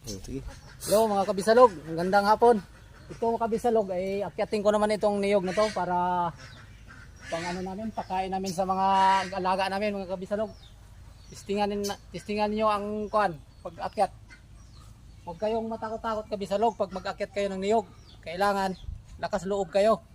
Sige. Hello mga kabisalog, magandang hapon. Ito mga kabisalog ay akyatin ko naman itong niyog na to para pang ano namin, pakain namin sa mga alaga namin mga kabisalog. Testingan niyo ang kuan pag akyat. Huwag kayong matakot-takot kabisalog pag mag-akyat kayo ng niyog. Kailangan lakas loob kayo.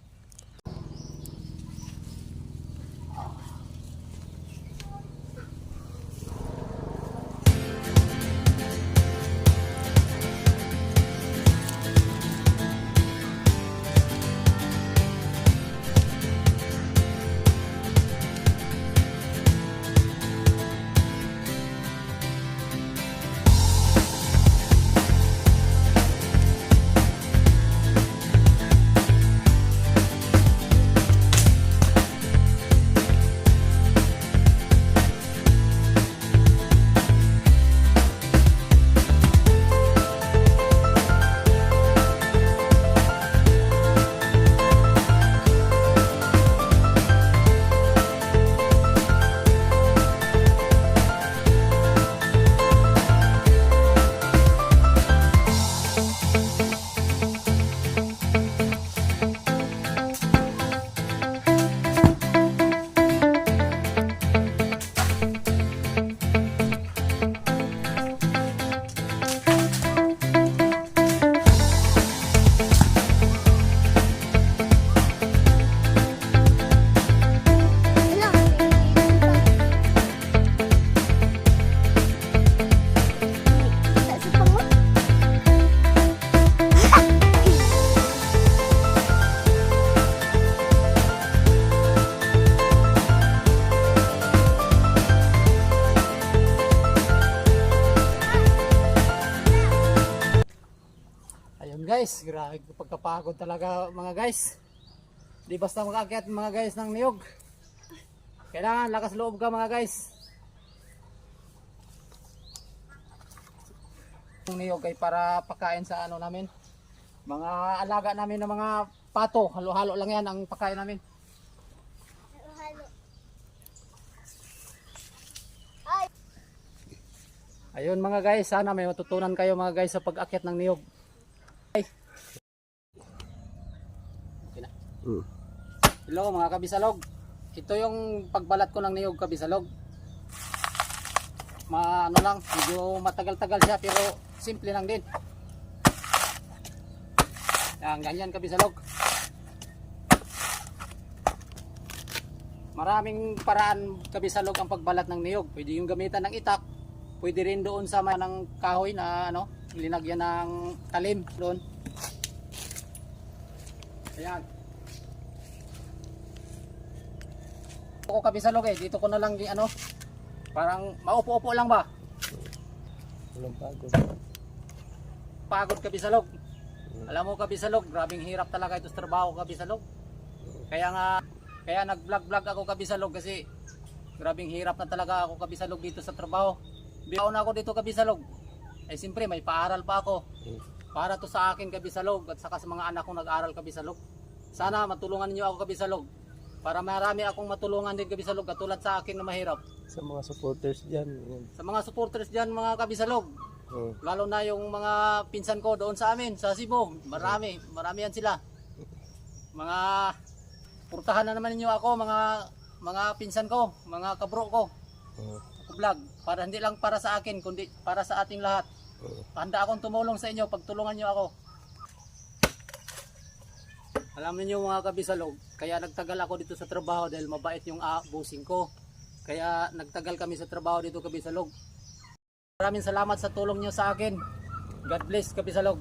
Ayun guys, grabe pagkapagod talaga mga guys. Di basta mag-akyat mga guys ng niyog. Kailangan lakas loob ka mga guys. Yung niyog ay para pakain sa ano namin. Mga alaga namin ng mga pato, halo-halo lang yan ang pakain namin. Halo. Ayun mga guys, sana may matutunan kayo mga guys sa pag-akyat ng niyog. Okay na. Hello mga kabisalog. Ito yung pagbalat ko ng niyog kabisalog. Ano lang, medyo matagal-tagal siya pero simple lang din. Yan, ganyan kabisalog. Maraming paraan kabisalog ang pagbalat ng niyog. Pwede yung gamitan ng itak. Pwede rin doon sa ng kahoy na ano, linagyan ng talim doon. Ayan. Ako kabisalog dito ko na lang di ano, parang maupo-upo lang ba? Walang pagod. Pagod kabisalog. Alam mo kabisalog, grabing hirap talaga ito sa trabaho kabisalog. Kaya nag-vlog ako kabisalog kasi grabing hirap na talaga ako kabisalog dito sa trabaho. Biyaw na ako dito kabisalog. Ay siyempre may paaral pa ako. Para to sa akin kabisalog at saka sa mga anak kong nag-aral kabisalog. Sana matulungan niyo ako kabisalog. Para marami akong matulungan din kabisalog katulad sa akin na mahirap. Sa mga supporters dyan. Sa mga supporters dyan mga kabisalog. Lalo na yung mga pinsan ko doon sa amin, sa Cebu. Marami yan sila. Mga purtahan na naman niyo ako mga pinsan ko, mga kabro ko. Ako vlog. Para hindi lang para sa akin kundi para sa ating lahat. Handa akong tumulong sa inyo, pagtulungan niyo ako. Alam niyo mga kabisalog, kaya nagtagal ako dito sa trabaho dahil mabait yung bossing ko. Kaya nagtagal kami sa trabaho dito kabisalog. Maraming salamat sa tulong niyo sa akin. God bless kabisalog.